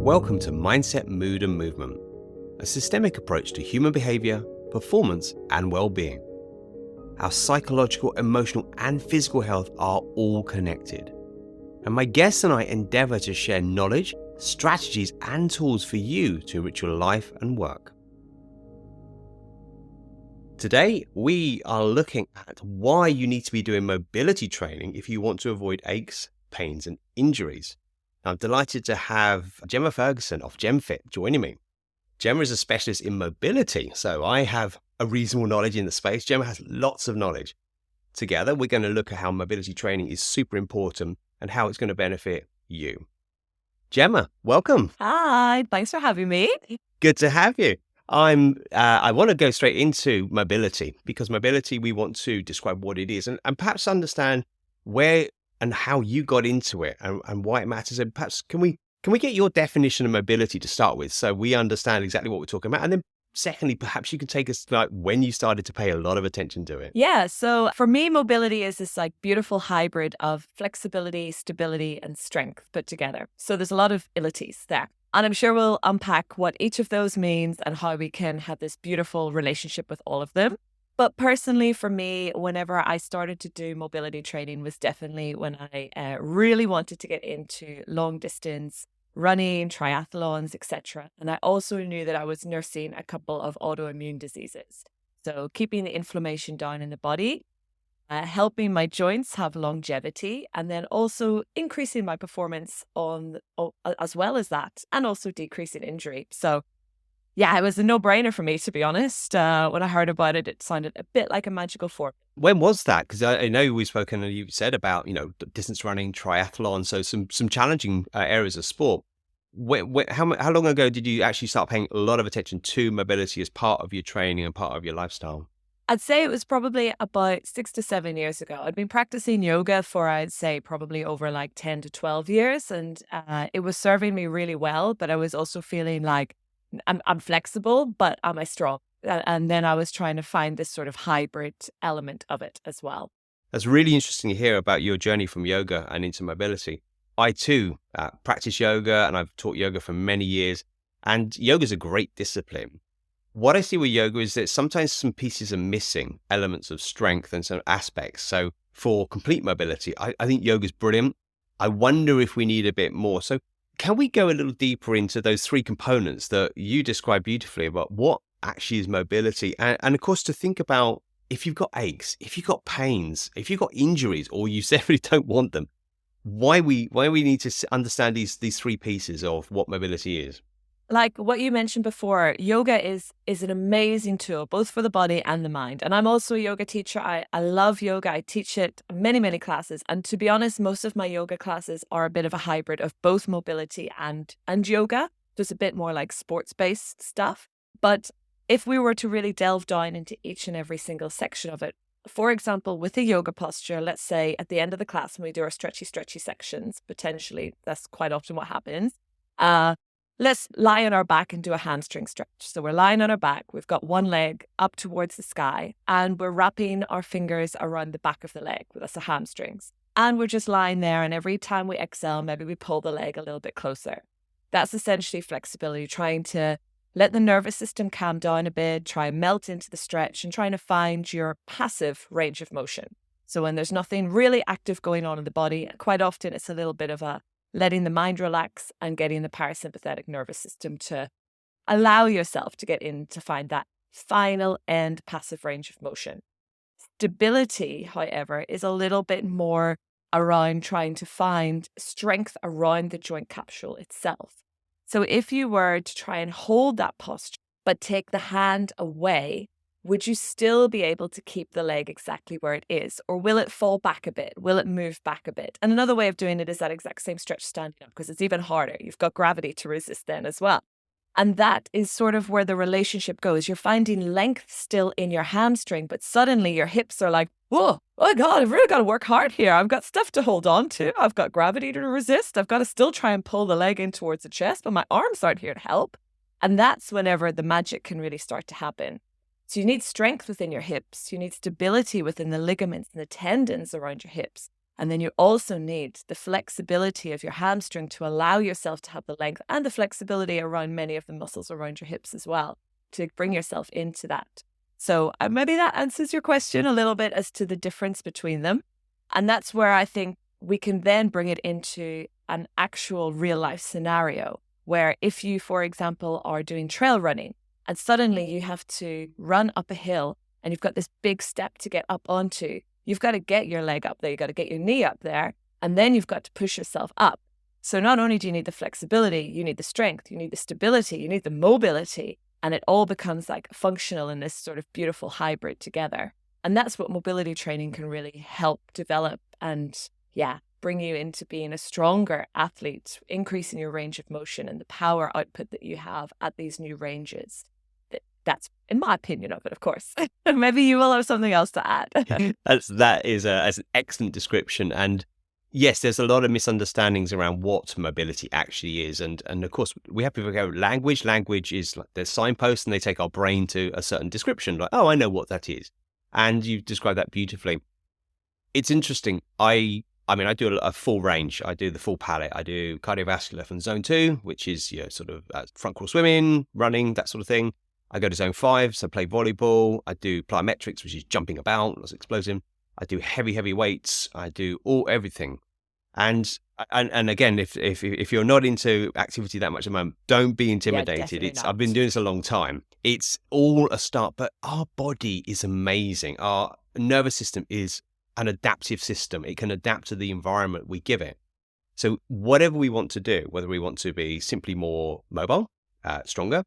Welcome to Mindset, Mood and Movement, a systemic approach to human behavior, performance and well-being. Our psychological, emotional and physical health are all connected. And my guests and I endeavor to share knowledge, strategies and tools for you to enrich your life and work. Today, we are looking at why you need to be doing mobility training if you want to avoid aches, pains and injuries. I'm delighted to have Gemma Ferguson of GemFit joining me. Gemma is a specialist in mobility, so I have a reasonable knowledge in the space. Gemma has lots of knowledge. Together, we're going to look at how mobility training is super important and how it's going to benefit you. Gemma, welcome. Hi, thanks for having me. Good to have you. I want to go straight into mobility because mobility, we want to describe what it is and perhaps understand where and how you got into it and why it matters. And perhaps can we get your definition of mobility to start with so we understand exactly what we're talking about? And then secondly, perhaps you can take us to when you started to pay a lot of attention to it. Yeah, so for me, mobility is this beautiful hybrid of flexibility, stability, and strength put together. So there's a lot of abilities there. And I'm sure we'll unpack what each of those means and how we can have this beautiful relationship with all of them. But personally, for me, whenever I started to do mobility training was definitely when I really wanted to get into long distance running, triathlons, etc. And I also knew that I was nursing a couple of autoimmune diseases. So keeping the inflammation down in the body, helping my joints have longevity, and then also increasing my performance as well as that, and also decreasing injury. So yeah, it was a no-brainer for me, to be honest. When I heard about it, it sounded a bit like a magical formula. When was that? Because I know we've spoken and you've said about, distance running, triathlon, so some challenging areas of sport. How long ago did you actually start paying a lot of attention to mobility as part of your training and part of your lifestyle? I'd say it was probably about 6 to 7 years ago. I'd been practicing yoga for, I'd say, probably over 10 to 12 years. And it was serving me really well. But I was also feeling like I'm flexible, but am I strong? And then I was trying to find this sort of hybrid element of it as well. That's really interesting to hear about your journey from yoga and into mobility. I too practice yoga and I've taught yoga for many years. And yoga is a great discipline. What I see with yoga is that sometimes some pieces are missing, elements of strength and some aspects. So for complete mobility, I think yoga is brilliant. I wonder if we need a bit more. So can we go a little deeper into those three components that you described beautifully about what actually is mobility? And of course, to think about if you've got aches, if you've got pains, if you've got injuries, or you definitely don't want them, why we need to understand these three pieces of what mobility is. Like what you mentioned before, yoga is an amazing tool, both for the body and the mind. And I'm also a yoga teacher. I love yoga. I teach it many, many classes. And to be honest, most of my yoga classes are a bit of a hybrid of both mobility and yoga. There's a bit more like sports-based stuff. But if we were to really delve down into each and every single section of it, for example, with a yoga posture, let's say at the end of the class when we do our stretchy sections, potentially, that's quite often what happens. Let's lie on our back and do a hamstring stretch. So we're lying on our back, we've got one leg up towards the sky, and we're wrapping our fingers around the back of the leg. That's the hamstrings. And we're just lying there, and every time we exhale, maybe we pull the leg a little bit closer. That's essentially flexibility, trying to let the nervous system calm down a bit, try and melt into the stretch, and trying to find your passive range of motion. So when there's nothing really active going on in the body, quite often it's a little bit of a letting the mind relax and getting the parasympathetic nervous system to allow yourself to get in to find that final end passive range of motion. Stability, however, is a little bit more around trying to find strength around the joint capsule itself. So if you were to try and hold that posture, but take the hand away, would you still be able to keep the leg exactly where it is? Or will it fall back a bit? Will it move back a bit? And another way of doing it is that exact same stretch standing up, because it's even harder. You've got gravity to resist then as well. And that is sort of where the relationship goes. You're finding length still in your hamstring, but suddenly your hips are like, whoa, oh my God, I've really got to work hard here. I've got stuff to hold on to. I've got gravity to resist. I've got to still try and pull the leg in towards the chest, but my arms aren't here to help. And that's whenever the magic can really start to happen. So you need strength within your hips. You need stability within the ligaments and the tendons around your hips. And then you also need the flexibility of your hamstring to allow yourself to have the length and the flexibility around many of the muscles around your hips as well, to bring yourself into that. So maybe that answers your question a little bit as to the difference between them. And that's where I think we can then bring it into an actual real life scenario where if you, for example, are doing trail running and suddenly you have to run up a hill and you've got this big step to get up onto, you've got to get your leg up there, you've got to get your knee up there, and then you've got to push yourself up. So not only do you need the flexibility, you need the strength, you need the stability, you need the mobility, and it all becomes like functional in this sort of beautiful hybrid together. And that's what mobility training can really help develop and, bring you into being a stronger athlete, increasing your range of motion and the power output that you have at these new ranges. That's, in my opinion of it, of course. Maybe you will have something else to add. That is an excellent description. And yes, there's a lot of misunderstandings around what mobility actually is. And of course, we have people go, language. Language is like there's signposts and they take our brain to a certain description. Like, oh, I know what that is. And you've described that beautifully. It's interesting. I do a full range. I do the full palette. I do cardiovascular from zone 2, which is sort of front crawl swimming, running, that sort of thing. I go to zone 5, so play volleyball. I do plyometrics, which is jumping about, lots of explosive. I do heavy weights. I do everything. And again, if you're not into activity that much at the moment, don't be intimidated. I've been doing this a long time. It's all a start, but our body is amazing. Our nervous system is an adaptive system. It can adapt to the environment we give it. So whatever we want to do, whether we want to be simply more mobile, stronger,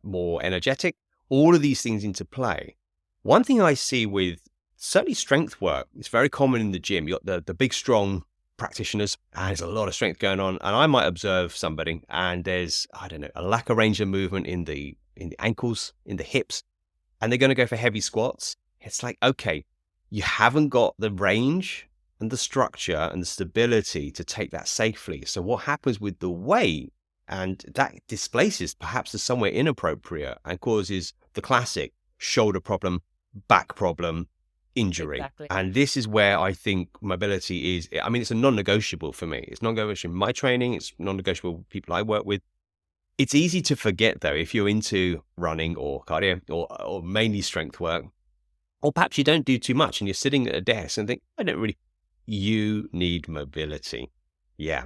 more energetic, all of these things into play. One thing I see with certainly strength work, it's very common in the gym. You got the big, strong practitioners, and there's a lot of strength going on. And I might observe somebody and there's, I don't know, a lack of range of movement in the ankles, in the hips, and they're going to go for heavy squats. It's like, okay, you haven't got the range and the structure and the stability to take that safely. So what happens with the weight, and that displaces perhaps the somewhere inappropriate and causes the classic shoulder problem, back problem, injury. Exactly. And this is where I think mobility is, it's a non-negotiable for me. It's non-negotiable in my training. It's non-negotiable with people I work with. It's easy to forget though, if you're into running or cardio or mainly strength work, or perhaps you don't do too much and you're sitting at a desk and think, you need mobility. Yeah.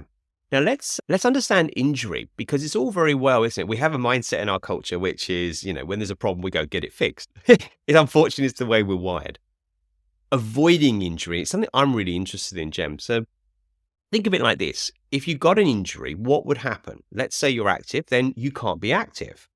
Now let's understand injury, because it's all very well, isn't it? We have a mindset in our culture, which is, when there's a problem, we go get it fixed. It's unfortunate, it's the way we're wired. Avoiding injury is something I'm really interested in, Gem. So think of it like this. If you got an injury, what would happen? Let's say you're active, then you can't be active.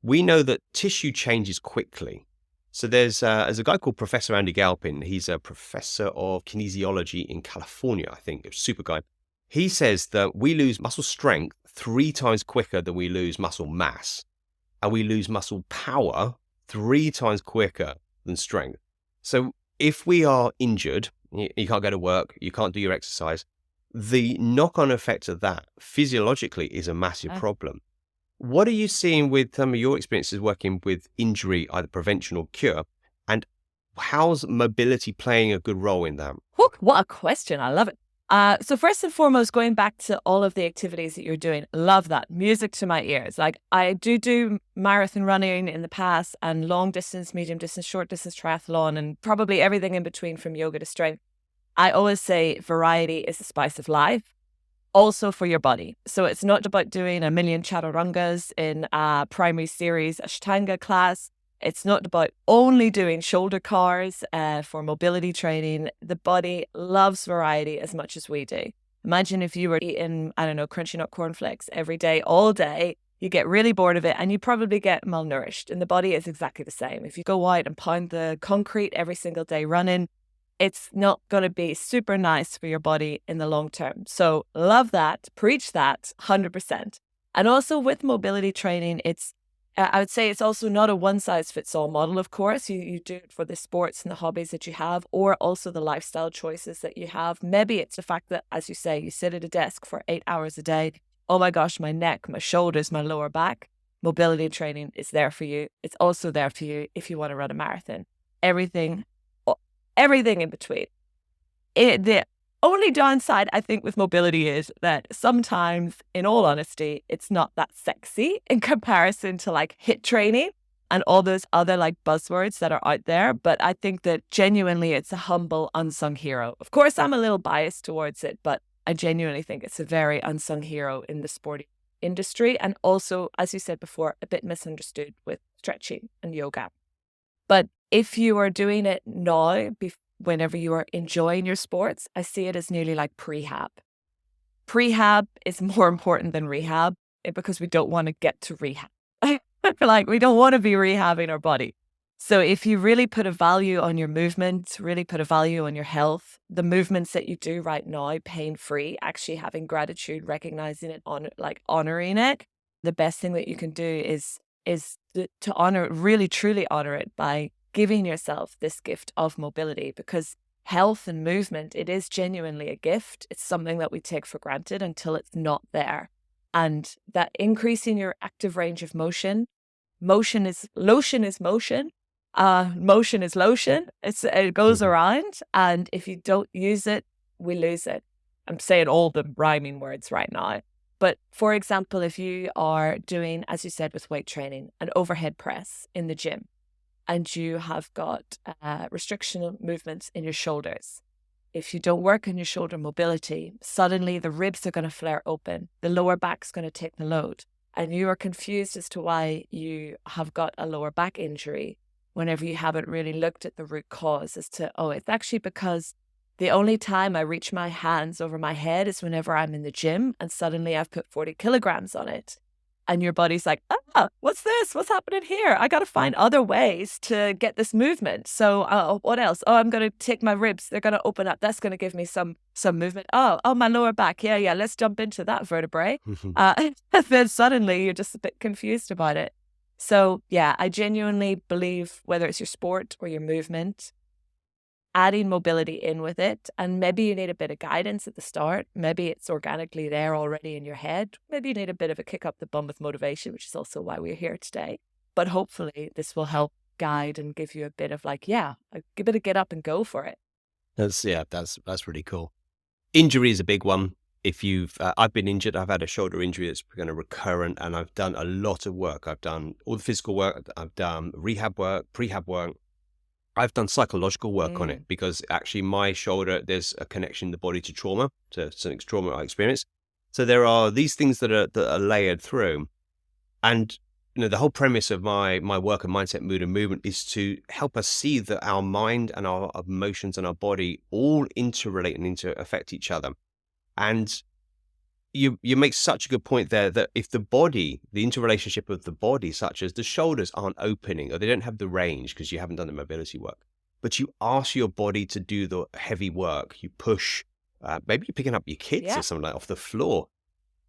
We know that tissue changes quickly. So there's a guy called Professor Andy Galpin. He's a professor of kinesiology in California, I think. A super guy. He says that we lose muscle strength 3 times quicker than we lose muscle mass. And we lose muscle power 3 times quicker than strength. So if we are injured, you can't go to work, you can't do your exercise, the knock-on effect of that physiologically is a massive problem. What are you seeing with some of your experiences working with injury, either prevention or cure? And how's mobility playing a good role in that? What a question. I love it. So first and foremost, going back to all of the activities that you're doing, love that. Music to my ears. Like I do marathon running in the past and long distance, medium distance, short distance triathlon, and probably everything in between from yoga to strength. I always say variety is the spice of life, also for your body. So it's not about doing a million chaturangas in a primary series Ashtanga class. It's not about only doing shoulder cars for mobility training. The body loves variety as much as we do. Imagine if you were eating, crunchy nut cornflakes every day, all day, you get really bored of it and you probably get malnourished. And the body is exactly the same. If you go out and pound the concrete every single day running, it's not going to be super nice for your body in the long term. So love that, preach that 100%. And also with mobility training, I would say it's also not a one-size-fits-all model, of course. You do it for the sports and the hobbies that you have, or also the lifestyle choices that you have. Maybe it's the fact that, as you say, you sit at a desk for 8 hours a day. Oh my gosh, my neck, my shoulders, my lower back. Mobility training is there for you. It's also there for you if you want to run a marathon. Everything in between. only downside, I think, with mobility is that sometimes, in all honesty, it's not that sexy in comparison to like HIIT training and all those other like buzzwords that are out there. But I think that genuinely it's a humble, unsung hero. Of course, I'm a little biased towards it, but I genuinely think it's a very unsung hero in the sporting industry. And also, as you said before, a bit misunderstood with stretching and yoga. But if you are doing it now, whenever you are enjoying your sports, I see it as nearly like prehab. Prehab is more important than rehab because we don't want to get to rehab. Like we don't want to be rehabbing our body. So if you really put a value on your movement, really put a value on your health, the movements that you do right now, pain-free, actually having gratitude, recognizing it, honoring it, the best thing that you can do is to honor, really truly honor it by giving yourself this gift of mobility, because health and movement, it is genuinely a gift. It's something that we take for granted until it's not there. And that increasing your active range of motion is lotion is motion. Motion is lotion. It goes around. And if you don't use it, we lose it. I'm saying all the rhyming words right now. But for example, if you are doing, as you said, with weight training, an overhead press in the gym, and you have got restrictional movements in your shoulders, if you don't work on your shoulder mobility, suddenly the ribs are going to flare open. The lower back's going to take the load. And you are confused as to why you have got a lower back injury whenever you haven't really looked at the root cause as to, oh, it's actually because the only time I reach my hands over my head is whenever I'm in the gym and suddenly I've put 40 kilograms on it. And your body's like, what's this? What's happening here? I got to find other ways to get this movement. So what else? Oh, I'm going to take my ribs. They're going to open up. That's going to give me some movement. Oh, my lower back. Yeah. Let's jump into that vertebrae. And then suddenly you're just a bit confused about it. So yeah, I genuinely believe whether it's your sport or your movement, adding mobility in with it, and maybe you need a bit of guidance at the start. Maybe it's organically there already in your head. Maybe you need a bit of a kick up the bum with motivation, which is also why we're here today. But hopefully this will help guide and give you a bit of like, a bit of get up and go for it. That's really cool. Injury is a big one. If I've been injured, I've had a shoulder injury that's kind of recurrent, and I've done a lot of work. I've done all the physical work. I've done rehab work, prehab work. I've done psychological work on it, because actually my shoulder, there's a connection in the body to trauma, to something trauma I experienced. So there are these things that are layered through. And the whole premise of my work and mindset, mood and movement is to help us see that our mind and our emotions and our body all interrelate and affect each other. And you make such a good point there that if the interrelationship of the body, such as the shoulders aren't opening or they don't have the range because you haven't done the mobility work, but you ask your body to do the heavy work, you push, maybe you're picking up your kids or something like off the floor.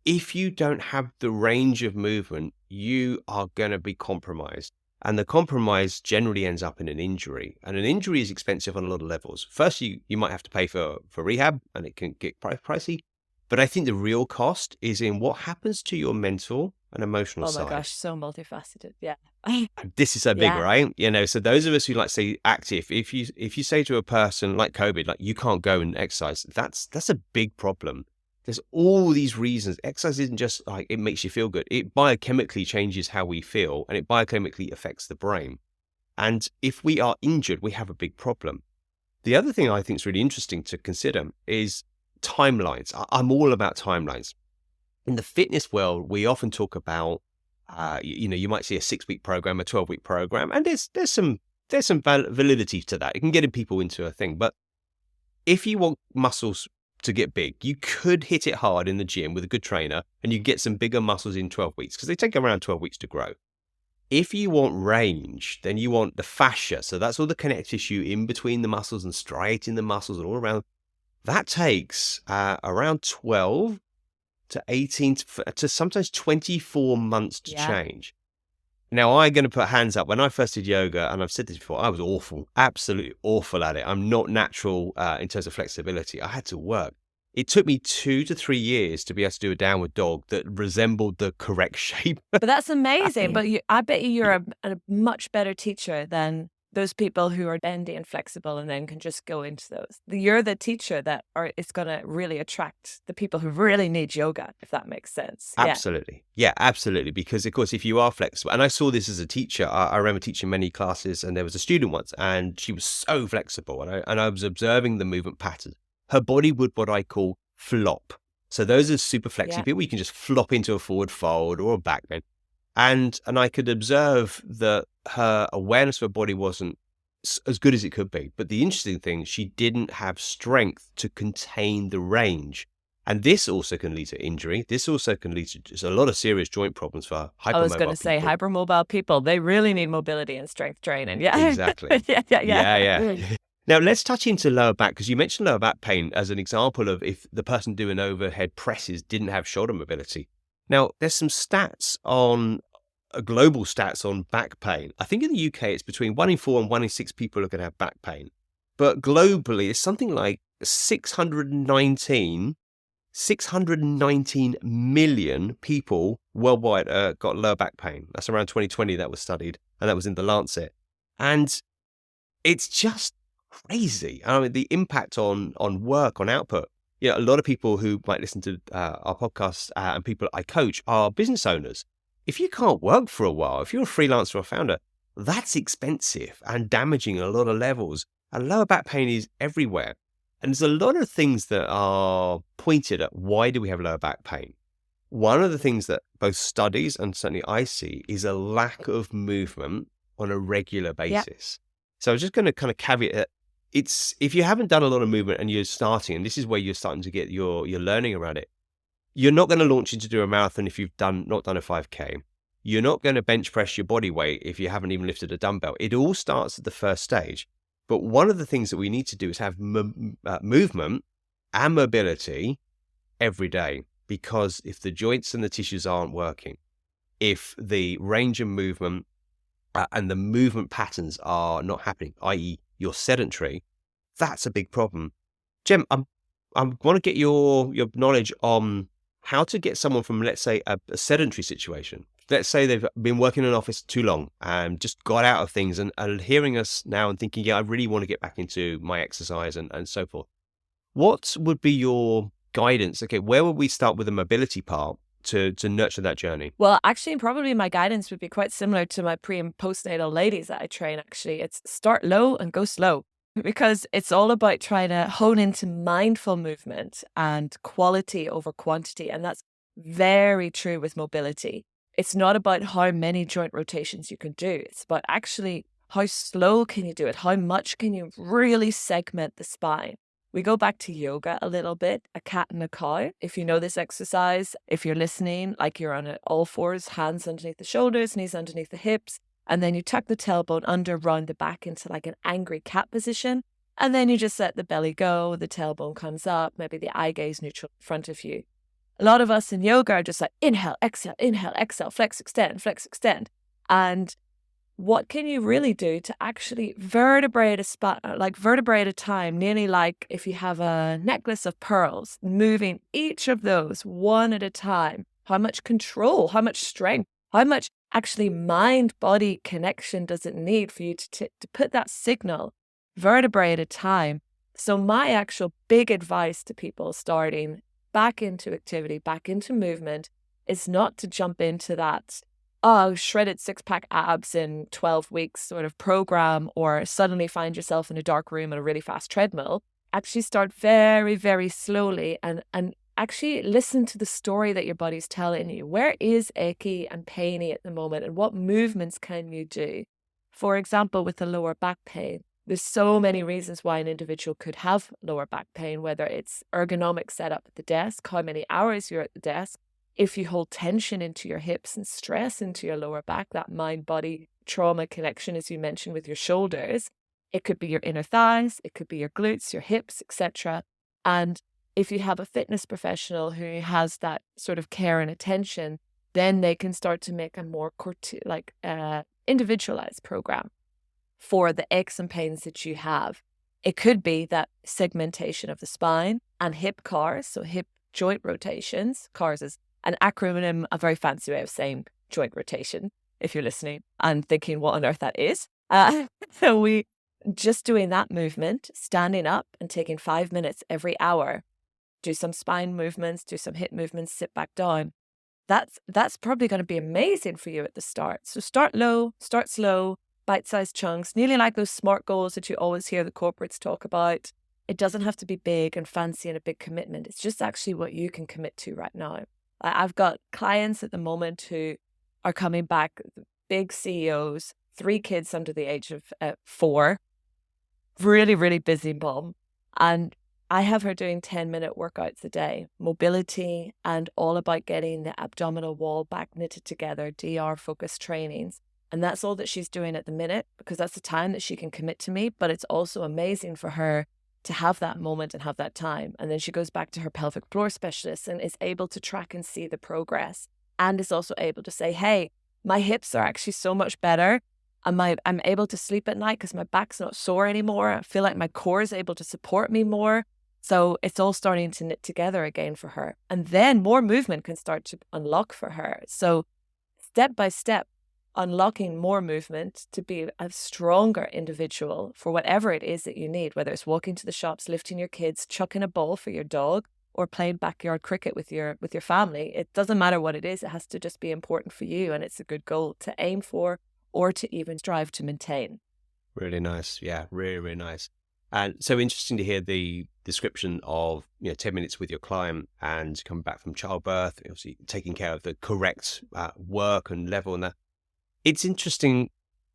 If you don't have the range of movement, you are going to be compromised. And the compromise generally ends up in an injury. And an injury is expensive on a lot of levels. First, you might have to pay for rehab, and it can get pricey. But I think the real cost is in what happens to your mental and emotional side. Oh my gosh, so multifaceted. Yeah. This is so big, right? So those of us who like say active, if you say to a person like COVID, like you can't go and exercise, that's a big problem. There's all these reasons. Exercise isn't just like it makes you feel good. It biochemically changes how we feel, and it biochemically affects the brain. And if we are injured, we have a big problem. The other thing I think is really interesting to consider is timelines. I'm all about timelines. In the fitness world, we often talk about, you might see a 6-week program, a 12-week program, and there's some validity to that. It can get people into a thing. But if you want muscles to get big, you could hit it hard in the gym with a good trainer, and you get some bigger muscles in 12 weeks because they take around 12 weeks to grow. If you want range, then you want the fascia. So that's all the connective tissue in between the muscles and striating the muscles and all around. That takes around 12 to 18 to sometimes 24 months to change. Now, I'm going to put hands up. When I first did yoga, and I've said this before, I was awful, absolutely awful at it. I'm not natural in terms of flexibility. I had to work. It took me 2 to 3 years to be able to do a downward dog that resembled the correct shape. But that's amazing. But I bet you're a much better teacher than those people who are bendy and flexible and then can just go into those. You're the teacher that is going to really attract the people who really need yoga, if that makes sense. Yeah. Absolutely. Yeah, absolutely. Because, of course, if you are flexible, and I saw this as a teacher, I remember teaching many classes, and there was a student once, and she was so flexible, and I was observing the movement patterns. Her body would what I call flop. So those are super flexy Yeah. people. You can just flop into a forward fold or a back bend. And I could observe that her awareness of her body wasn't as good as it could be. But the interesting thing, she didn't have strength to contain the range. And this also can lead to injury. This also can lead to just a lot of serious joint problems for I was going to hypermobile say people. hypermobile people, they really need mobility and strength training. Yeah. Exactly. Yeah. Yeah. Now, let's touch into lower back, because you mentioned lower back pain as an example of if the person doing overhead presses didn't have shoulder mobility. Now, there's some stats on global stats on back pain. I think in the UK, it's between 1 in 4 and 1 in 6 people are going to have back pain. But globally, it's something like 619 million people worldwide got lower back pain. That's around 2020 that was studied, and that was in the Lancet. And it's just crazy. I mean, the impact on work, on output. A lot of people who might listen to our podcast and people I coach are business owners. If you can't work for a while, if you're a freelancer or founder, that's expensive and damaging at a lot of levels. And lower back pain is everywhere. And there's a lot of things that are pointed at why do we have lower back pain. One of the things that both studies and certainly I see is a lack of movement on a regular basis. So I was just going to kind of caveat that it's, if you haven't done a lot of movement and you're starting, and this is where you're starting to get your learning around it, you're not going to launch into do a marathon if you've not done a 5K. You're not going to bench press your body weight if you haven't even lifted a dumbbell. It all starts at the first stage. But one of the things that we need to do is have movement and mobility every day, because if the joints and the tissues aren't working, if the range of movement and the movement patterns are not happening, i.e. you're sedentary, that's a big problem. Gem, I want to get your knowledge on how to get someone from, let's say, a sedentary situation. Let's say they've been working in an office too long and just got out of things and are hearing us now and thinking, yeah, I really want to get back into my exercise and so forth. What would be your guidance? Okay, where would we start with the mobility part to nurture that journey? Well, actually, probably my guidance would be quite similar to my pre and postnatal ladies that I train, actually. It's start low and go slow, because it's all about trying to hone into mindful movement and quality over quantity. And that's very true with mobility. It's not about how many joint rotations you can do. It's about actually how slow can you do it? How much can you really segment the spine? We go back to yoga a little bit, a cat and a cow. If you know this exercise, if you're listening, like you're on all fours, hands underneath the shoulders, knees underneath the hips, and then you tuck the tailbone under, round the back into like an angry cat position. And then you just let the belly go, the tailbone comes up, maybe the eye gaze neutral in front of you. A lot of us in yoga are just like inhale, exhale, flex, extend. And what can you really do to actually vertebrate a spot, like vertebrate a time, nearly like if you have a necklace of pearls, moving each of those one at a time? How much control, how much strength, how much actually mind-body connection does it need for you to put that signal vertebrae at a time? So my actual big advice to people starting back into activity, back into movement, is not to jump into that shredded six-pack abs in 12 weeks sort of program, or suddenly find yourself in a dark room on a really fast treadmill. Actually start very, very slowly and actually listen to the story that your body's telling you. Where is achy and painy at the moment, and what movements can you do? For example, with the lower back pain, there's so many reasons why an individual could have lower back pain, whether it's ergonomic setup at the desk, how many hours you're at the desk, if you hold tension into your hips and stress into your lower back, that mind-body trauma connection, as you mentioned, with your shoulders, it could be your inner thighs, it could be your glutes, your hips, etc. And if you have a fitness professional who has that sort of care and attention, then they can start to make a more individualized program for the aches and pains that you have. It could be that segmentation of the spine and hip CARs, so hip joint rotations. CARs is an acronym, a very fancy way of saying joint rotation, if you're listening and thinking what on earth that is. So we just doing that movement, standing up and taking 5 minutes every hour, do some spine movements, do some hip movements, sit back down. That's probably going to be amazing for you at the start. So start low, start slow, bite-sized chunks, nearly like those SMART goals that you always hear the corporates talk about. It doesn't have to be big and fancy and a big commitment. It's just actually what you can commit to right now. I've got clients at the moment who are coming back, big CEOs, 3 kids under the age of 4, really, really busy mom. And I have her doing 10-minute workouts a day, mobility and all about getting the abdominal wall back knitted together, DR focused trainings. And that's all that she's doing at the minute because that's the time that she can commit to me. But it's also amazing for her to have that moment and have that time. And then she goes back to her pelvic floor specialist and is able to track and see the progress and is also able to say, hey, my hips are actually so much better. I'm able to sleep at night because my back's not sore anymore. I feel like my core is able to support me more. So it's all starting to knit together again for her. And then more movement can start to unlock for her. So step by step, unlocking more movement to be a stronger individual for whatever it is that you need, whether it's walking to the shops, lifting your kids, chucking a ball for your dog, or playing backyard cricket with your family. It doesn't matter what it is. It has to just be important for you. And it's a good goal to aim for or to even strive to maintain. Really nice. Yeah, really, really nice. And so interesting to hear the description of 10 minutes with your client and coming back from childbirth, obviously taking care of the correct work and level and that. It's interesting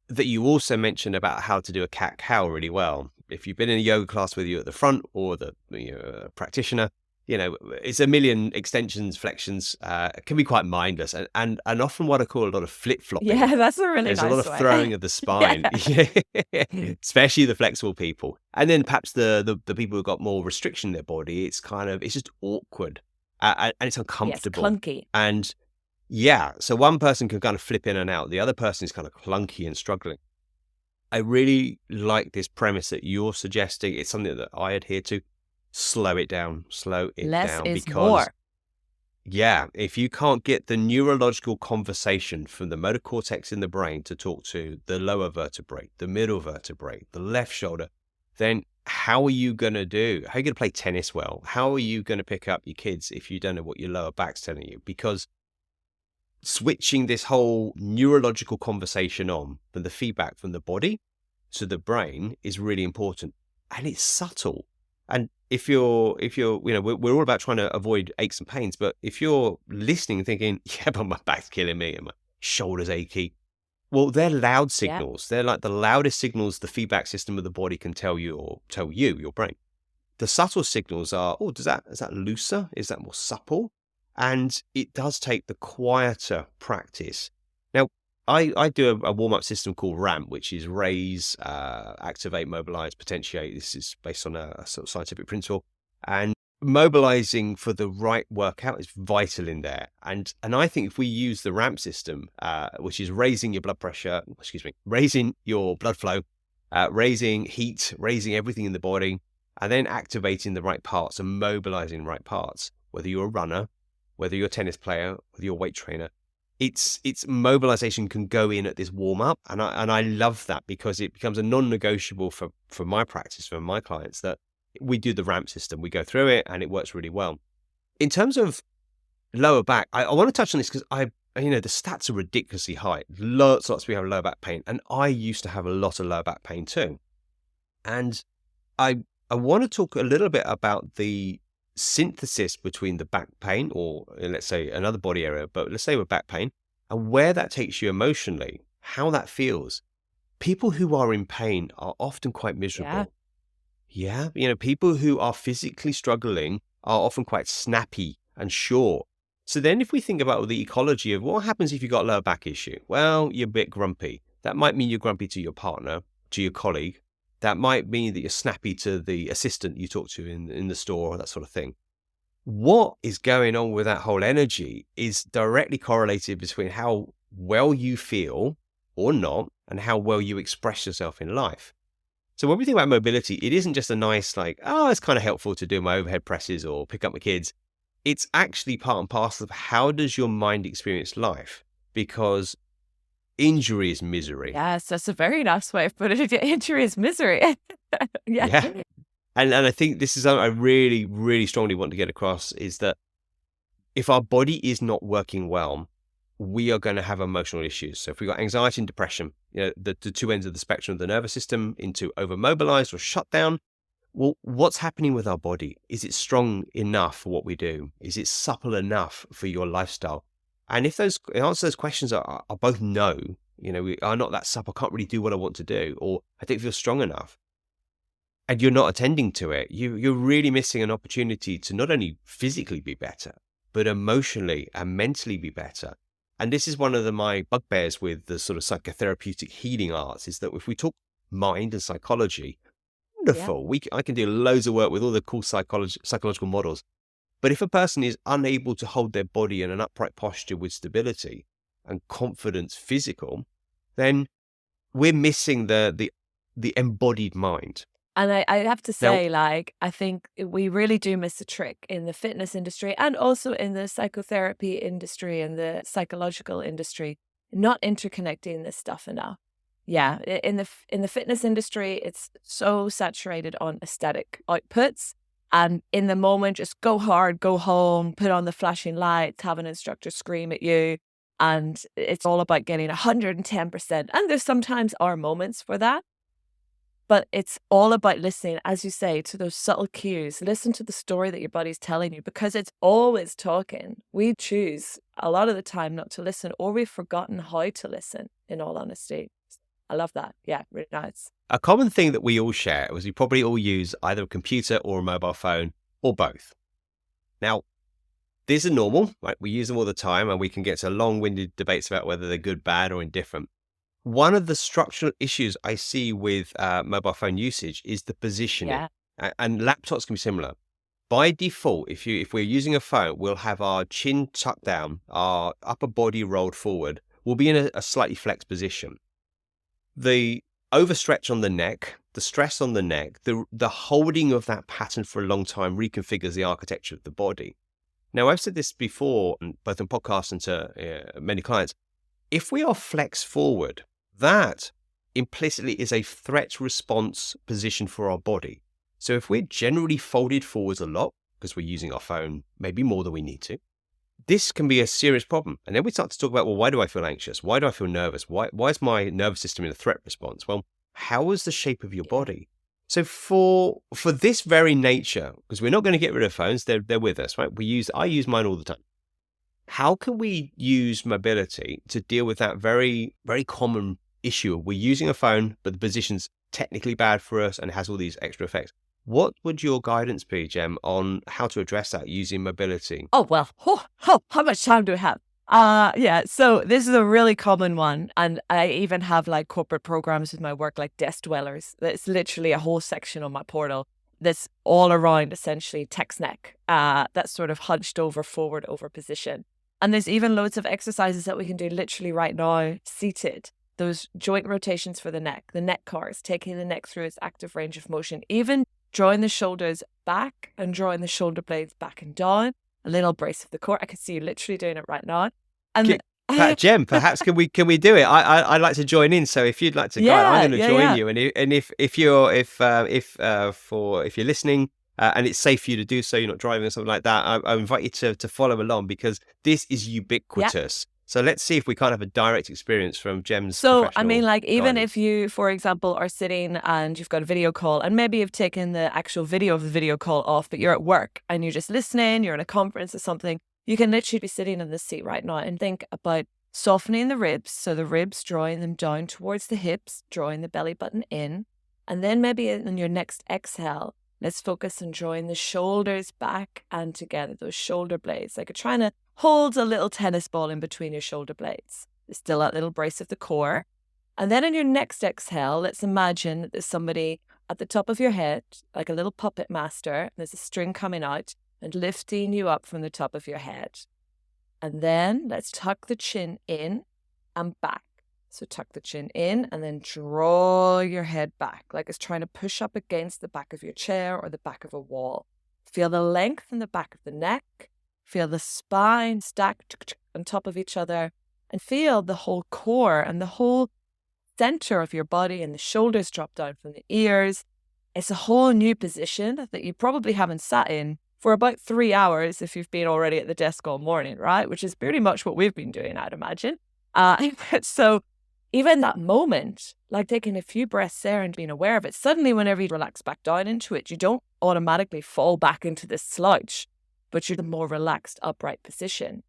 that you also mentioned about how to do a cat-cow really well. If you've been in a yoga class with you at the front or the practitioner, it's a million extensions, flexions, can be quite mindless and often what I call a lot of flip-flopping. Yeah, that's a really There's nice a lot of way. throwing of the spine, especially the flexible people. And then perhaps the people who've got more restriction in their body, it's just awkward and it's Yes, uncomfortable. clunky. And yeah, so one person can kind of flip in and out. The other person is kind of clunky and struggling. I really like this premise that you're suggesting. It's something that I adhere to. Slow it down, Less is because more. yeah, if you can't get the neurological conversation from the motor cortex in the brain to talk to the lower vertebrae, the middle vertebrae, the left shoulder, then how are you going to do? How are you going to play tennis well? How are you going to pick up your kids if you don't know what your lower back's telling you? Because switching this whole neurological conversation on from the feedback from the body to the brain is really important. And it's subtle. And if you're, we're all about trying to avoid aches and pains, but if you're listening and thinking, yeah, but my back's killing me and my shoulder's achy, well, they're loud Yeah. signals. They're like the loudest signals the feedback system of the body can tell you, your brain. The subtle signals are, is that looser? Is that more supple? And it does take the quieter practice. Now, I do a warm-up system called RAMP, which is raise, activate, mobilize, potentiate. This is based on a sort of scientific principle. And mobilizing for the right workout is vital in there. And I think if we use the RAMP system, which is raising your blood pressure, raising your blood flow, raising heat, raising everything in the body, and then activating the right parts and mobilizing the right parts, whether you're a runner, whether you're a tennis player, whether you're a weight trainer, it's mobilization can go in at this warm up. And I love that because it becomes a non-negotiable for my practice, for my clients, that we do the RAMP system. We go through it and it works really well. In terms of lower back, I want to touch on this because the stats are ridiculously high. Lots of people have lower back pain. And I used to have a lot of lower back pain too. And I want to talk a little bit about the synthesis between the back pain, or let's say another body area, but let's say with back pain, and where that takes you emotionally, how that feels. People who are in pain are often quite miserable. Yeah. People who are physically struggling are often quite snappy and short. So then if we think about the ecology of what happens if you've got a lower back issue, well, you're a bit grumpy. That might mean you're grumpy to your partner, to your colleague. That might mean that you're snappy to the assistant you talk to in the store, that sort of thing. What is going on with that whole energy is directly correlated between how well you feel or not and how well you express yourself in life. So when we think about mobility, it isn't just a nice it's kind of helpful to do my overhead presses or pick up my kids. It's actually part and parcel of how does your mind experience life? Because injury is misery. Yes, that's a very nice way of putting it. Injury is misery. Yeah. Yeah. And I think this is something I really, really strongly want to get across is that if our body is not working well, we are going to have emotional issues. So if we've got anxiety and depression, the two ends of the spectrum of the nervous system into overmobilized or shut down, well, what's happening with our body? Is it strong enough for what we do? Is it supple enough for your lifestyle? And if those answer those questions are both no, we are not that supple, can't really do what I want to do, or I don't feel strong enough, and you're not attending to it, you're really missing an opportunity to not only physically be better, but emotionally and mentally be better. And this is one of my bugbears with the sort of psychotherapeutic healing arts is that if we talk mind and psychology, Yeah. wonderful. I can do loads of work with all the cool psychological models. But if a person is unable to hold their body in an upright posture with stability and confidence physical, then we're missing the embodied mind. And I have to Now, say, like, I think we really do miss a trick in the fitness industry and also in the psychotherapy industry and the psychological industry, not interconnecting this stuff enough. Yeah, in the fitness industry, it's so saturated on aesthetic outputs, and in the moment, just go hard, go home, put on the flashing lights, have an instructor scream at you, and it's all about getting 110%. And there sometimes are moments for that. But it's all about listening, as you say, to those subtle cues. Listen to the story that your body's telling you because it's always talking. We choose a lot of the time not to listen, or we've forgotten how to listen, in all honesty. I love that. Yeah, really nice. a common thing that we all share is we probably all use either a computer or a mobile phone or both. Now, these are normal, right? We use them all the time and we can get to long-winded debates about whether they're good, bad, or indifferent. One of the structural issues I see with mobile phone usage is the positioning, Yeah. and laptops can be similar. By default, if we're using a phone, we'll have our chin tucked down, our upper body rolled forward. We'll be in a slightly flexed position. The overstretch on the neck, the stress on the neck, the holding of that pattern for a long time reconfigures the architecture of the body. Now, I've said this before, both on podcasts and to many clients. If we are flexed forward, that implicitly is a threat response position for our body. So if we're generally folded forwards a lot, because we're using our phone maybe more than we need to, this can be a serious problem. And then we start to talk about, well, why do I feel anxious? Why do I feel nervous? Why is my nervous system in a threat response? Well, how is the shape of your body? So for this very nature, because we're not going to get rid of phones, they're with us, right? I use mine all the time. How can we use mobility to deal with that very, very common issue of we're using a phone, but the position's technically bad for us and it has all these extra effects? What would your guidance be, Gem, on how to address that using mobility? Oh, well, how much time do we have? Yeah, so this is a really common one. And I even have like corporate programs with my work, like desk dwellers. It's literally a whole section on my portal that's all around essentially text neck, that sort of hunched over, forward over position. And there's even loads of exercises that we can do literally right now, seated. Those joint rotations for the neck cars, taking the neck through its active range of motion, even drawing the shoulders back and drawing the shoulder blades back and down. A little brace of the core. I can see you literally doing it right now. And Gem, perhaps can we do it? I'd like to join in. So if you'd like to guide, I'm going to join you. And if you're listening and it's safe for you to do so, you're not driving or something like that, I invite you to follow along because this is ubiquitous. So let's see if we can't have a direct experience from Gem's. So, I mean, like, even guidance. if you, for example, are sitting and you've got a video call and maybe you've taken the actual video of the video call off, but you're at work and you're just listening, you're in a conference or something, you can literally be sitting in this seat right now and think about softening the ribs. So the ribs, drawing them down towards the hips, drawing the belly button in. And then maybe in your next exhale, let's focus on drawing the shoulders back and together, those shoulder blades, like you're trying to hold a little tennis ball in between your shoulder blades. There's still that little brace of the core. And then in your next exhale, let's imagine that there's somebody at the top of your head, like a little puppet master, and there's a string coming out and lifting you up from the top of your head. And then let's tuck the chin in and back. So tuck the chin in and then draw your head back, like it's trying to push up against the back of your chair or the back of a wall. Feel the length in the back of the neck. Feel the spine stacked on top of each other. and feel the whole core and the whole center of your body, and the shoulders drop down from the ears. It's a whole new position that you probably haven't sat in for about 3 hours if you've been already at the desk all morning, right? Which is pretty much what we've been doing, I'd imagine. So even that moment, like taking a few breaths there and being aware of it, suddenly whenever you relax back down into it, you don't automatically fall back into this slouch, but you're in a more relaxed upright position.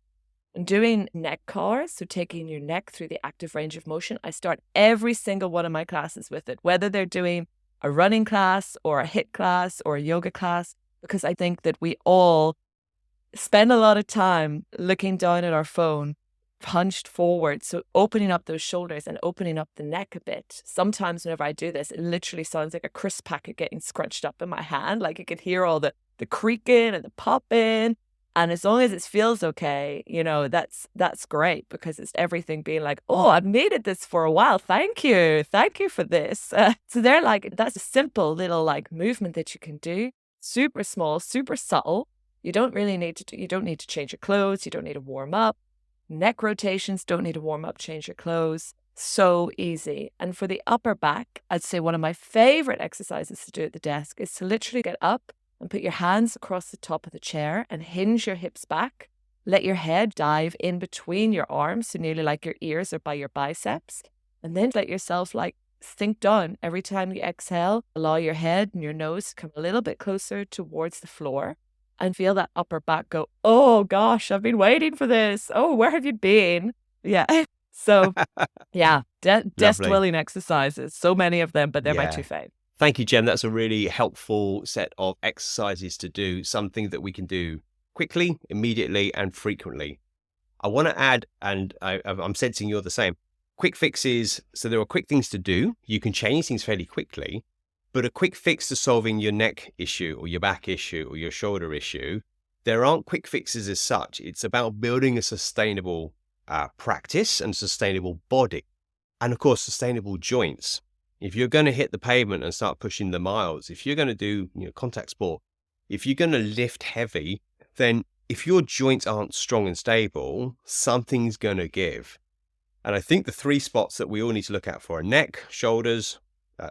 And doing neck cars, so taking your neck through the active range of motion, I start every single one of my classes with it, whether they're doing a running class or a HIIT class or a yoga class, because I think that we all spend a lot of time looking down at our phone, hunched forward. So opening up those shoulders and opening up the neck a bit. Sometimes whenever I do this, it literally sounds like a crisp packet getting scrunched up in my hand. Like you could hear all the creaking and the popping. And as long as it feels okay, that's great, because it's everything being like, oh, I've needed this for a while. Thank you. Thank you for this. So they're like, that's a simple little like movement that you can do. Super small, super subtle. You don't need to change your clothes. You don't need to warm up. Neck rotations, don't need to warm up, change your clothes. So easy. And for the upper back, I'd say one of my favorite exercises to do at the desk is to literally get up and put your hands across the top of the chair and hinge your hips back. Let your head dive in between your arms, so nearly like your ears are by your biceps. And then let yourself like sink down. Every time you exhale, allow your head and your nose to come a little bit closer towards the floor, and feel that upper back go, oh gosh, I've been waiting for this. Oh, where have you been? Yeah. So yeah, desk Lovely. dwelling exercises. So many of them, but they're my Yeah. two faves. Thank you, Jem. That's a really helpful set of exercises to do, something that we can do quickly, immediately, and frequently. I want to add, and I'm sensing you're the same, quick fixes. So there are quick things to do. You can change things fairly quickly, but a quick fix to solving your neck issue or your back issue or your shoulder issue, there aren't quick fixes as such. It's about building a sustainable practice and sustainable body. And of course, sustainable joints. If you're going to hit the pavement and start pushing the miles, if you're going to do contact sport, if you're going to lift heavy, then if your joints aren't strong and stable, something's going to give. And I think the 3 spots that we all need to look out for are neck, shoulders,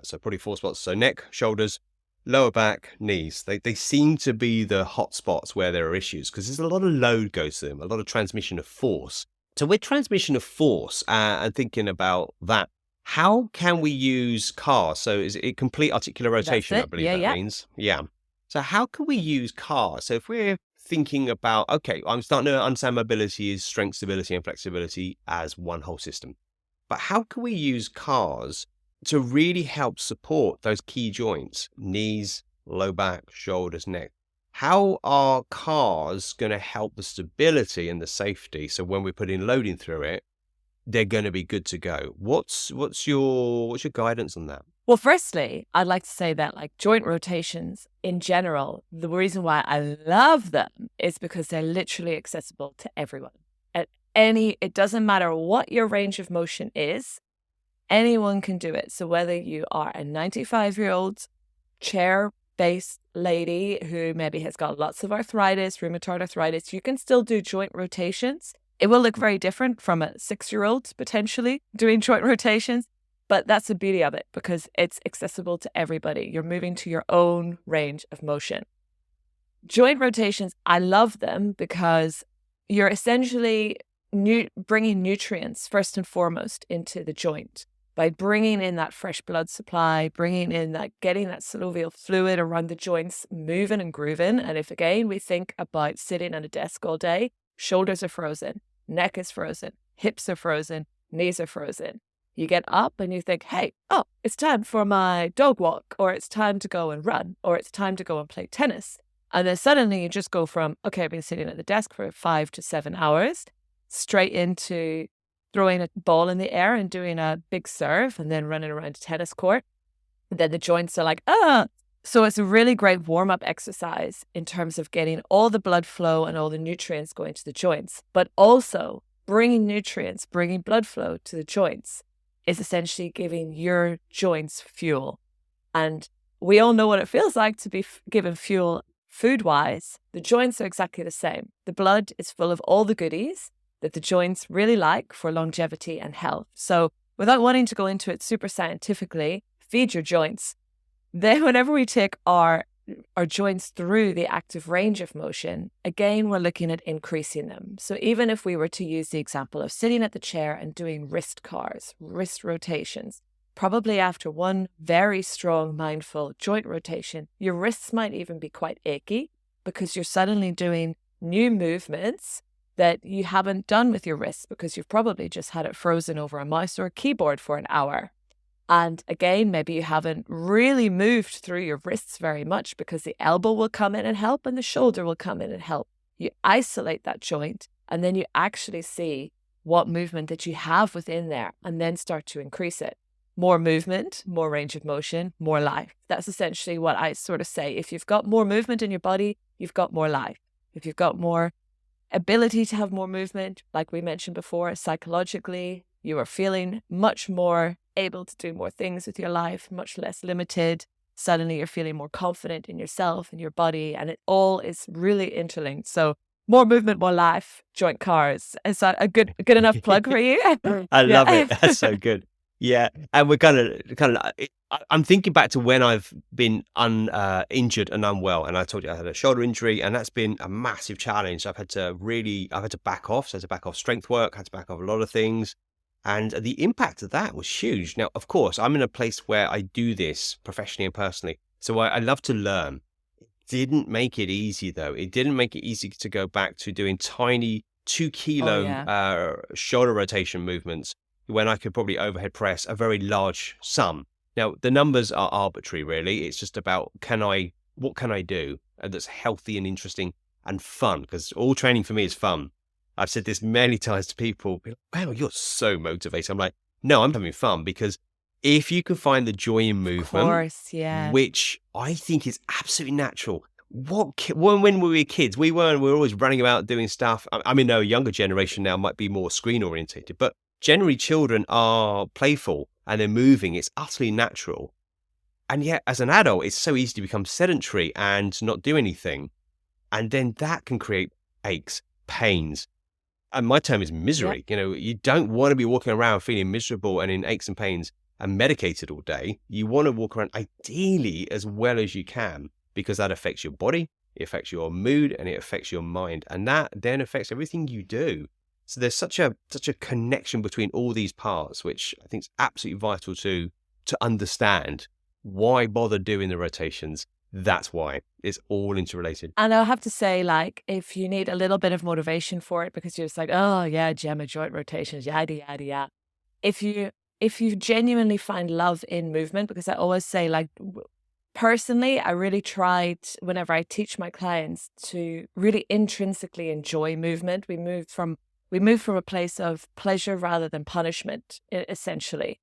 so probably 4 spots. So neck, shoulders, lower back, knees. They seem to be the hot spots where there are issues, because there's a lot of load goes to them, a lot of transmission of force. So with transmission of force and thinking about that, how can we use CARS? So is it complete articular rotation, I That's it. believe Yeah, that yeah. means? Yeah. So how can we use CARS? So if we're thinking about, okay, I'm starting to understand mobility is strength, stability, and flexibility as one whole system. But how can we use CARS to really help support those key joints, knees, low back, shoulders, neck? How are CARS going to help the stability and the safety? So when we're putting loading through it, they're going to be good to go. What's your guidance on that? Well, firstly, I'd like to say that like joint rotations in general, the reason why I love them is because they're literally accessible to everyone. It doesn't matter what your range of motion is, anyone can do it. So whether you are a 95-year-old chair-based lady who maybe has got lots of arthritis, rheumatoid arthritis, you can still do joint rotations. It will look very different from a 6-year-old potentially doing joint rotations, but that's the beauty of it, because it's accessible to everybody. You're moving to your own range of motion. Joint rotations, I love them because you're essentially bringing nutrients first and foremost into the joint by bringing in that fresh blood supply, bringing in that, getting that synovial fluid around the joints, moving and grooving. And if again, we think about sitting at a desk all day, shoulders are frozen, neck is frozen, hips are frozen, knees are frozen. You get up and you think, hey, it's time for my dog walk, or it's time to go and run, or it's time to go and play tennis. And then suddenly you just go from, okay, I've been sitting at the desk for 5 to 7 hours, straight into throwing a ball in the air and doing a big serve and then running around a tennis court. And then the joints are like, So it's a really great warm-up exercise in terms of getting all the blood flow and all the nutrients going to the joints, but also bringing nutrients, bringing blood flow to the joints is essentially giving your joints fuel. And we all know what it feels like to be given fuel food-wise. The joints are exactly the same. The blood is full of all the goodies, that the joints really like for longevity and health. So without wanting to go into it super scientifically, feed your joints. Then whenever we take our joints through the active range of motion, again, we're looking at increasing them. So even if we were to use the example of sitting at the chair and doing wrist cars, wrist rotations, probably after one very strong mindful joint rotation, your wrists might even be quite achy because you're suddenly doing new movements that you haven't done with your wrists because you've probably just had it frozen over a mouse or a keyboard for an hour. And again, maybe you haven't really moved through your wrists very much because the elbow will come in and help and the shoulder will come in and help. You isolate that joint and then you actually see what movement that you have within there and then start to increase it. More movement, more range of motion, more life. That's essentially what I sort of say. If you've got more movement in your body, you've got more life. If you've got more ability to have more movement, like we mentioned before, psychologically, you are feeling much more able to do more things with your life, much less limited. Suddenly you're feeling more confident in yourself and your body, and it all is really interlinked. So more movement, more life, joint cars. Is that a good enough plug for you? I love Yeah. it. That's so good. Yeah, and we're I'm thinking back to when I've been injured and unwell, and I told you I had a shoulder injury, and that's been a massive challenge. I've had to back off. So I had to back off strength work, had to back off a lot of things, and the impact of that was huge. Now, of course, I'm in a place where I do this professionally and personally, so I love to learn. Didn't make it easy though. It didn't make it easy to go back to doing tiny 2 kilo Yeah. shoulder rotation movements when I could probably overhead press a very large sum. Now, the numbers are arbitrary, really. It's just about what can I do that's healthy and interesting and fun? Because all training for me is fun. I've said this many times to people, wow, you're so motivated. I'm like, no, I'm having fun because if you can find the joy in Of movement, course, yeah. which I think is absolutely natural. When we were kids, we were always running about doing stuff. I mean, no, younger generation now might be more screen orientated, but generally children are playful and they're moving. It's utterly natural. And yet as an adult, it's so easy to become sedentary and not do anything. And then that can create aches, pains. And my term is Yep. misery. You don't want to be walking around feeling miserable and in aches and pains and medicated all day. You want to walk around ideally as well as you can because that affects your body, it affects your mood, and it affects your mind. And that then affects everything you do. So there's such a connection between all these parts, which I think is absolutely vital to understand. Why bother doing the rotations? That's why. It's all interrelated. And I'll have to say, like, if you need a little bit of motivation for it because you're just like, oh yeah, Gemma, joint rotations, yada, yada, yada. If you genuinely find love in movement, because I always say, like, personally, I really tried whenever I teach my clients to really intrinsically enjoy movement. We move from a place of pleasure rather than punishment, essentially.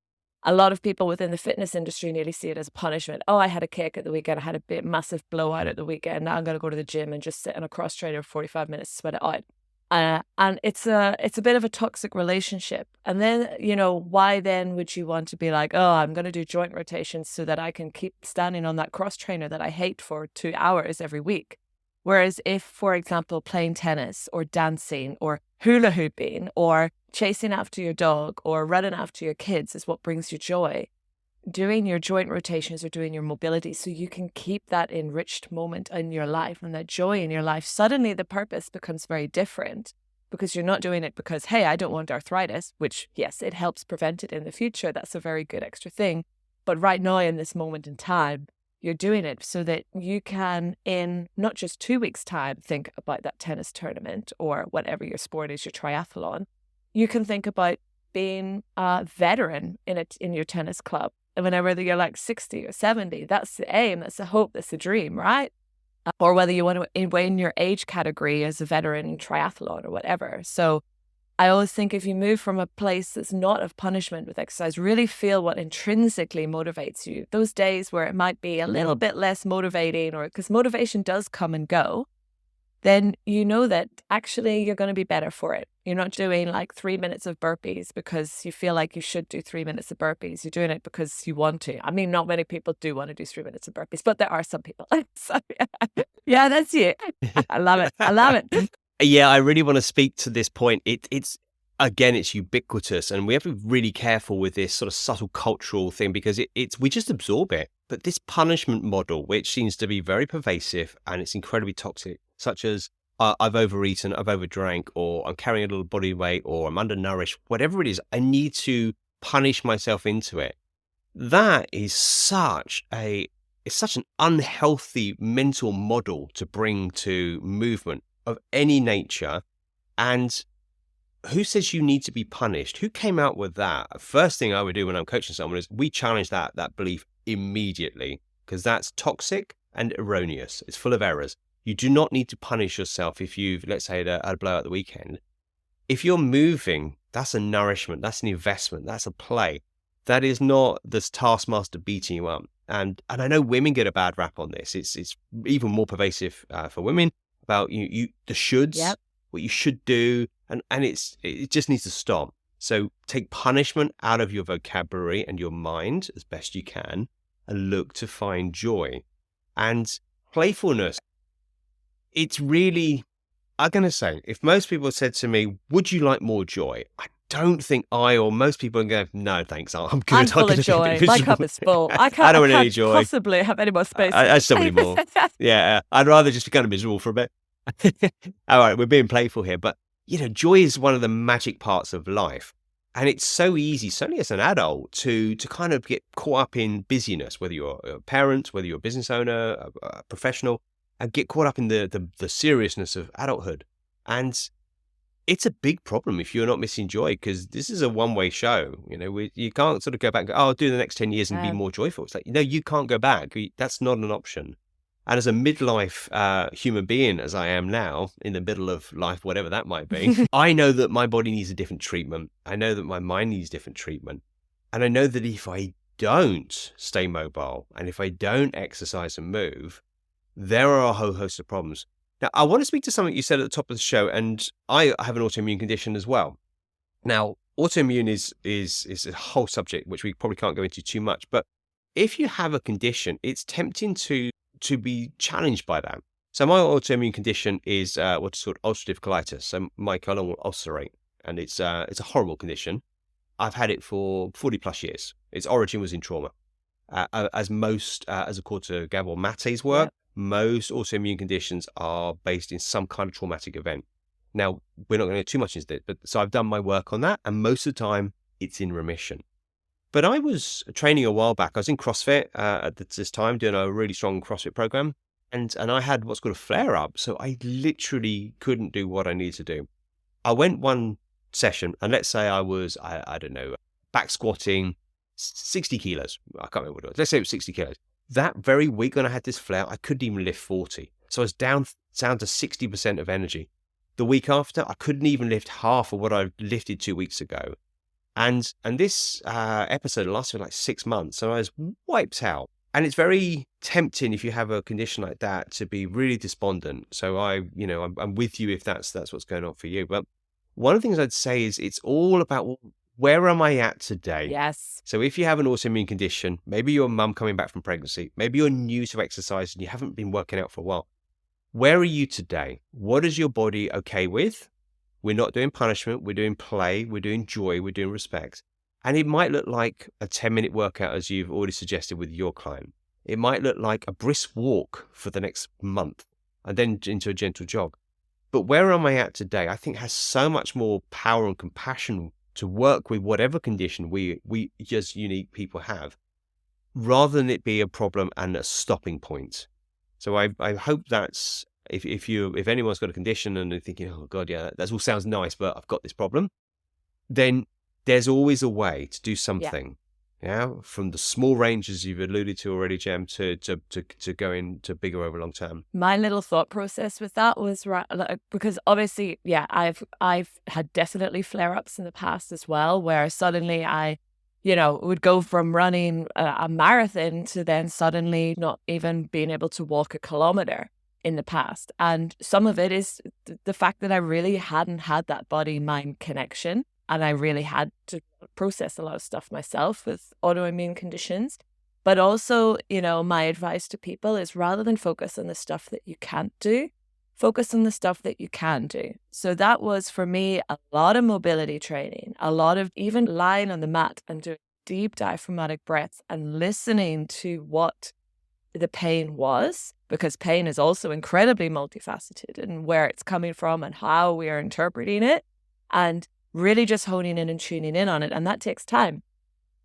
A lot of people within the fitness industry nearly see it as a punishment. Oh, I had a cake at the weekend. I had a massive blowout at the weekend. Now I'm going to go to the gym and just sit on a cross trainer for 45 minutes, sweat it out. And it's a bit of a toxic relationship. And then, why then would you want to be like, oh, I'm going to do joint rotations so that I can keep standing on that cross trainer that I hate for 2 hours every week? Whereas if, for example, playing tennis or dancing or hula hooping or chasing after your dog or running after your kids is what brings you joy, doing your joint rotations or doing your mobility so you can keep that enriched moment in your life and that joy in your life, suddenly the purpose becomes very different because you're not doing it because, hey, I don't want arthritis, which, yes, it helps prevent it in the future. That's a very good extra thing. But right now in this moment in time, you're doing it so that you can, in not just 2 weeks' time, think about that tennis tournament or whatever your sport is, your triathlon. You can think about being a veteran in your tennis club. And whenever you're like 60 or 70, that's the aim, that's the hope, that's the dream, right? Or whether you want to win your age category as a veteran in triathlon or whatever. So I always think if you move from a place that's not of punishment with exercise, really feel what intrinsically motivates you. Those days where it might be a little bit less motivating, or because motivation does come and go, then you know that actually you're going to be better for it. You're not doing like 3 minutes of burpees because you feel like you should do 3 minutes of burpees. You're doing it because you want to. I mean, not many people do want to do 3 minutes of burpees, but there are some people. So yeah, that's you. I love it. I love it. Yeah, I really want to speak to this point. It's again, it's ubiquitous, and we have to be really careful with this sort of subtle cultural thing because it's we just absorb it. But this punishment model, which seems to be very pervasive and it's incredibly toxic, such as I've overeaten, I've overdrank, or I'm carrying a little body weight, or I'm undernourished, whatever it is, I need to punish myself into it. That is such a it's such an unhealthy mental model to bring to movement of any nature. And who says you need to be punished? Who came out with that? First thing I would do when I'm coaching someone is we challenge that belief immediately because that's toxic and erroneous. It's full of errors. You do not need to punish yourself if you've, let's say, had a blowout the weekend. If you're moving, that's a nourishment, that's an investment, that's a play. That is not this taskmaster beating you up. And I know women get a bad rap on this. It's even more pervasive for women about the shoulds, Yep. what you should do, and it just needs to stop. So take punishment out of your vocabulary and your mind as best you can, and look to find joy and playfulness. It's really, I'm going to say, if most people said to me, would you like more joy? I don't think I or most people are going, no, thanks, I'm good. I'm full of joy. My cup is full. I I don't want any can't joy. possibly have any more space. I still need more. Yeah, I'd rather just be kind of miserable for a bit. All right, we're being playful here, but joy is one of the magic parts of life. And it's so easy, certainly as an adult, to kind of get caught up in busyness, whether you're a parent, whether you're a business owner, a professional, and get caught up in the seriousness of adulthood. And it's a big problem if you're not missing joy, because this is a one-way show. You can't sort of go back and go, oh, I'll do the next 10 years and be more joyful. It's like, no, you can't go back. That's not an option. And as a midlife human being, as I am now, in the middle of life, whatever that might be, I know that my body needs a different treatment. I know that my mind needs different treatment. And I know that if I don't stay mobile and if I don't exercise and move, there are a whole host of problems. Now, I want to speak to something you said at the top of the show, and I have an autoimmune condition as well. Now, autoimmune is a whole subject, which we probably can't go into too much, but if you have a condition, it's tempting to be challenged by that. So my autoimmune condition is what's called ulcerative colitis. So my colon will ulcerate, and it's a horrible condition. I've had it for 40 plus years. Its origin was in trauma. As according to Gabor Mate's work, most autoimmune conditions are based in some kind of traumatic event. Now, we're not going to go too much into it, but so I've done my work on that, and most of the time it's in remission. But I was training a while back. I was in CrossFit at this time, doing a really strong CrossFit program, and I had what's called a flare up. So I literally couldn't do what I needed to do. I went one session, and let's say I was, I don't know, back squatting 60 kilos. I can't remember what it was. Let's say it was 60 kilos. That very week when I had this flare, I couldn't even lift 40. So I was down to 60% of energy. The week after, I couldn't even lift half of what I lifted 2 weeks ago. And this episode lasted like 6 months. So I was wiped out. And it's very tempting if you have a condition like that to be really despondent. So I'm with you if that's what's going on for you. But one of the things I'd say is it's all about, well, where am I at today? Yes. So if you have an autoimmune condition, maybe you're a mum coming back from pregnancy, maybe you're new to exercise and you haven't been working out for a while. Where are you today? What is your body okay with? We're not doing punishment. We're doing play. We're doing joy. We're doing respect. And it might look like a 10-minute workout, as you've already suggested with your client. It might look like a brisk walk for the next month and then into a gentle jog. But where am I at today? I think has so much more power and compassion to work with whatever condition we just unique people have, rather than it be a problem and a stopping point. So I hope that's, if anyone's got a condition and they're thinking, oh God, yeah, that all sounds nice, but I've got this problem, then there's always a way to do something. Yeah, from the small ranges you've alluded to already, Gem, to go into bigger over long term. My little thought process with that was because obviously, I've had definitely flare ups in the past as well, where suddenly I, would go from running a marathon to then suddenly not even being able to walk a kilometer in the past. And some of it is the fact that I really hadn't had that body-mind connection. And I really had to process a lot of stuff myself with autoimmune conditions. But also, my advice to people is rather than focus on the stuff that you can't do, focus on the stuff that you can do. So that was for me a lot of mobility training, a lot of even lying on the mat and doing deep diaphragmatic breaths and listening to what the pain was, because pain is also incredibly multifaceted and where it's coming from and how we are interpreting it, and really just honing in and tuning in on it. And that takes time.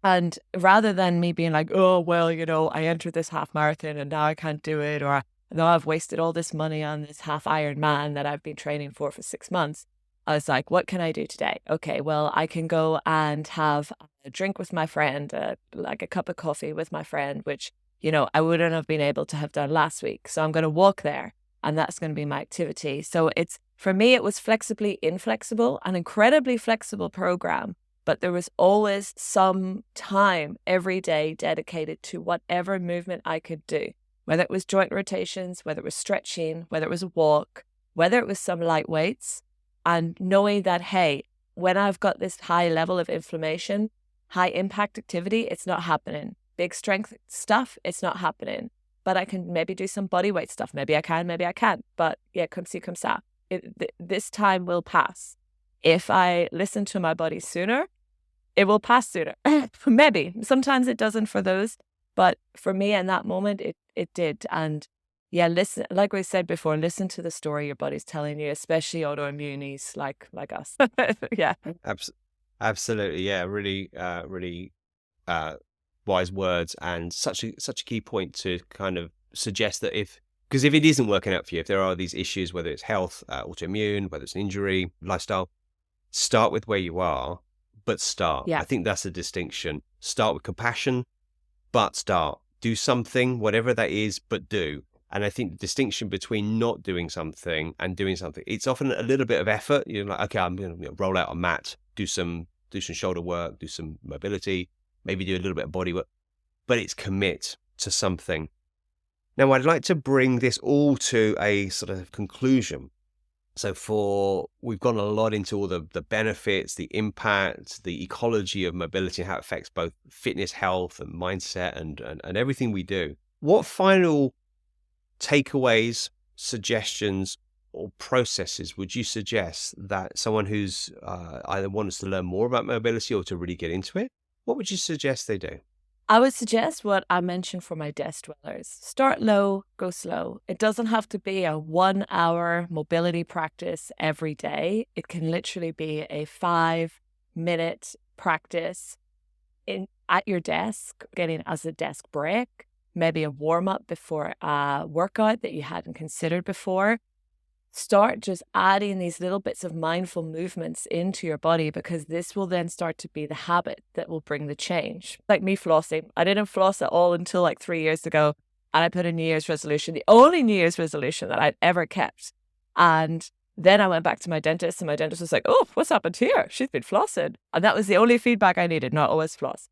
And rather than me being like, oh, well, I entered this half marathon and now I can't do it, or now I've wasted all this money on this half Ironman that I've been training for 6 months. I was like, what can I do today? Okay, well, I can go and have a drink with my friend, like a cup of coffee with my friend, which, I wouldn't have been able to have done last week. So I'm going to walk there and that's going to be my activity. So for me, it was flexibly inflexible, an incredibly flexible program, but there was always some time every day dedicated to whatever movement I could do, whether it was joint rotations, whether it was stretching, whether it was a walk, whether it was some light weights, and knowing that, hey, when I've got this high level of inflammation, high impact activity, it's not happening. Big strength stuff, it's not happening. But I can maybe do some body weight stuff. Maybe I can, maybe I can't. But yeah, comme ci, comme ça. This time will pass. If I listen to my body sooner, it will pass sooner. Maybe. Sometimes it doesn't for those. But for me in that moment, it did. And yeah, listen, like we said before, listen to the story your body's telling you, especially autoimmunities like us. Yeah. Absolutely. Yeah. Really, really wise words, and such a key point to kind of suggest that because if it isn't working out for you, if there are these issues, whether it's health, autoimmune, whether it's an injury, lifestyle, start with where you are, but start. Yeah. I think that's a distinction. Start with compassion, but start. Do something, whatever that is, but do. And I think the distinction between not doing something and doing something, it's often a little bit of effort. You're like, okay, I'm going to roll out a mat, do some shoulder work, do some mobility, maybe do a little bit of body work, but it's commit to something. Now, I'd like to bring this all to a sort of conclusion. So we've gone a lot into all the benefits, the impact, the ecology of mobility, and how it affects both fitness, health, and mindset, and everything we do. What final takeaways, suggestions, or processes would you suggest that someone who's either wants to learn more about mobility or to really get into it, what would you suggest they do? I would suggest what I mentioned for my desk dwellers. Start low, go slow. It doesn't have to be a 1-hour mobility practice every day. It can literally be a 5-minute practice at your desk, getting as a desk break, maybe a warm-up before a workout that you hadn't considered before. Start just adding these little bits of mindful movements into your body, because this will then start to be the habit that will bring the change. Like me flossing. I didn't floss at all until like 3 years ago. And I put a New Year's resolution, the only New Year's resolution that I'd ever kept. And then I went back to my dentist and my dentist was like, oh, what's happened here? She's been flossing. And that was the only feedback I needed, not always floss.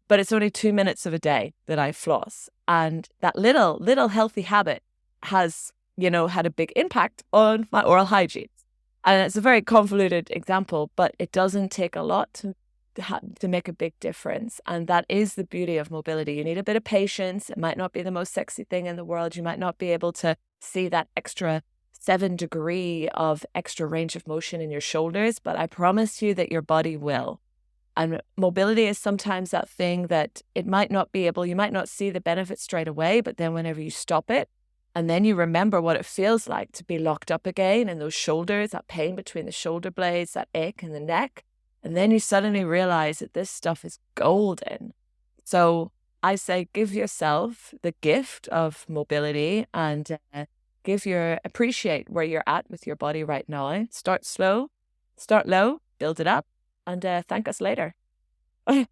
But it's only 2 minutes of a day that I floss. And that little healthy habit has had a big impact on my oral hygiene. And it's a very convoluted example, but it doesn't take a lot to make a big difference. And that is the beauty of mobility. You need a bit of patience. It might not be the most sexy thing in the world. You might not be able to see that extra 7 degree of extra range of motion in your shoulders, but I promise you that your body will. And mobility is sometimes that thing that you might not see the benefit straight away, but then whenever you stop it, and then you remember what it feels like to be locked up again in those shoulders, that pain between the shoulder blades, that ache in the neck. And then you suddenly realize that this stuff is golden. So I say, give yourself the gift of mobility and appreciate where you're at with your body right now. Start slow, start low, build it up, and thank us later.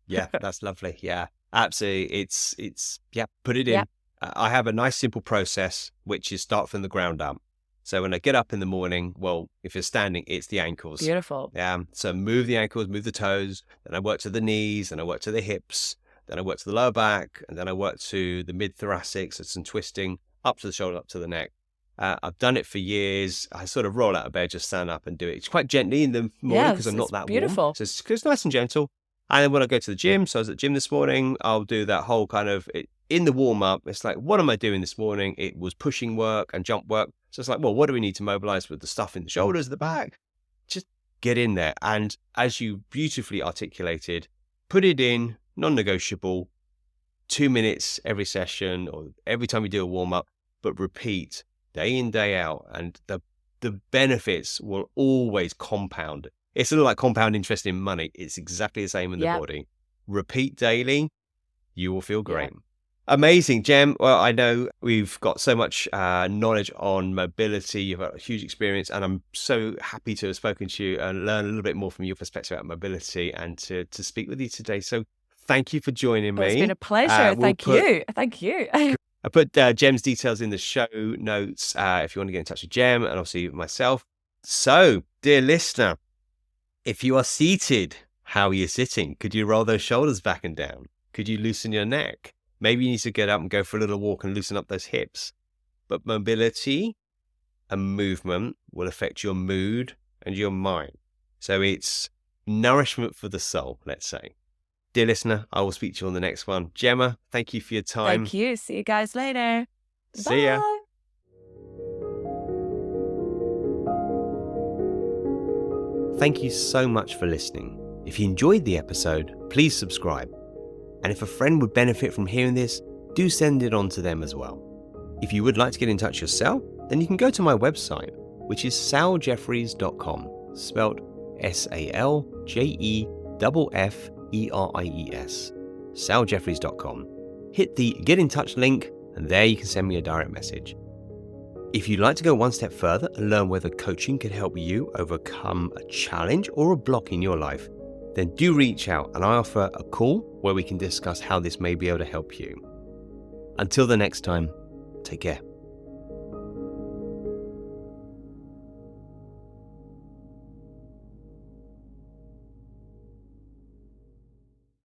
Yeah, that's lovely. Yeah, absolutely. It's put it in. Yeah. I have a nice simple process, which is start from the ground up. So when I get up in the morning, well, if you're standing, it's the ankles. Beautiful. Yeah. So move the ankles, move the toes. Then I work to the knees, then I work to the hips, then I work to the lower back, and then I work to the mid-thoracic, so some twisting, up to the shoulder, up to the neck. I've done it for years. I sort of roll out of bed, just stand up and do it. It's quite gently in the morning because I'm not that beautiful. warm. So it's nice and gentle. And then when I go to the gym, so I was at the gym this morning, I'll do that whole kind of, in the warm up, it's like, what am I doing this morning? It was pushing work and jump work. So it's like, well, what do we need to mobilize with the stuff in the shoulders, the back? Just get in there. And as you beautifully articulated, put it in, non-negotiable, 2 minutes every session or every time you do a warm-up, but repeat day in, day out. And the benefits will always compound. It's sort of like compound interest in money. It's exactly the same in the body. Repeat daily, you will feel great. Amazing, Gem. Well, I know we've got so much knowledge on mobility. You've got a huge experience, and I'm so happy to have spoken to you and learn a little bit more from your perspective about mobility and to speak with you today. So thank you for joining me. It's been a pleasure. Thank you. I put Gem's details in the show notes if you want to get in touch with Gem and obviously myself. So, dear listener, if you are seated, how are you sitting? Could you roll those shoulders back and down? Could you loosen your neck? Maybe you need to get up and go for a little walk and loosen up those hips. But mobility and movement will affect your mood and your mind. So it's nourishment for the soul, let's say. Dear listener, I will speak to you on the next one. Gemma, thank you for your time. Thank you. See you guys later. See ya. Bye. Thank you so much for listening. If you enjoyed the episode, please subscribe. And if a friend would benefit from hearing this, do send it on to them as well. If you would like to get in touch yourself, then you can go to my website, which is saljeffreys.com, spelled SALJEFFERIES, saljeffreys.com. Hit the Get in Touch link, and there you can send me a direct message. If you'd like to go one step further and learn whether coaching can help you overcome a challenge or a block in your life, then do reach out and I offer a call where we can discuss how this may be able to help you. Until the next time, take care.